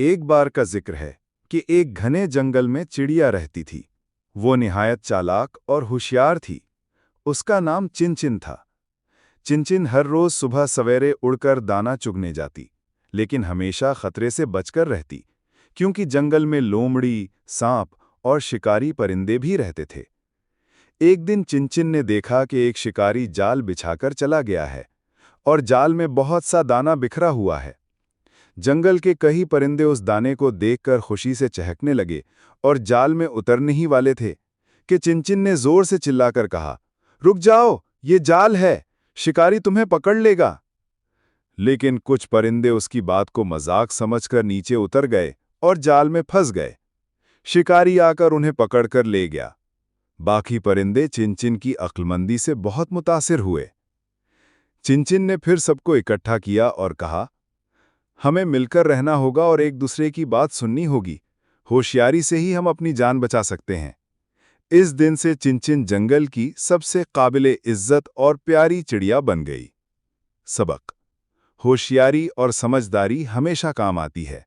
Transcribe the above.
ایک बार का जिक्र है कि एक घने जंगल में चिड़िया रहती थी। वो निहायत चालाक और होशियार थी। उसका नाम चिनचिन था। चिनचिन हर रोज सुबह सवेरे उड़कर दाना चुगने जाती, लेकिन हमेशा खतरे से बचकर रहती, क्योंकि जंगल में लोमड़ी, सांप और शिकारी परिंदे भी रहते थे। एक दिन चिनचिन ने देखा कि एक शिकारी जाल बिछाकर चला गया है और जाल में बहुत सा दाना बिखरा हुआ है। जंगल के कई परिंदे उस दाने को देखकर खुशी से चहकने लगे और जाल में उतरने ही वाले थे कि चिनचिन ने जोर से चिल्लाकर कहा, रुक जाओ, ये जाल है, शिकारी तुम्हें पकड़ लेगा। लेकिन कुछ परिंदे उसकी बात को मजाक समझकर नीचे उतर गए और जाल में फंस गए। शिकारी आकर उन्हें पकड़कर ले गया। बाकी परिंदे चिनचिन की अक्लमंदी से बहुत मुतासिर हुए। चिनचिन ने फिर सबको इकट्ठा किया और कहा, हमें मिलकर रहना होगा और एक दूसरे की बात सुननी होगी। होशियारी से ही हम अपनी जान बचा सकते हैं। इस दिन से चिनचिन जंगल की सबसे काबिले इज्जत और प्यारी चिड़िया बन गई। सबक: होशियारी और समझदारी हमेशा काम आती है।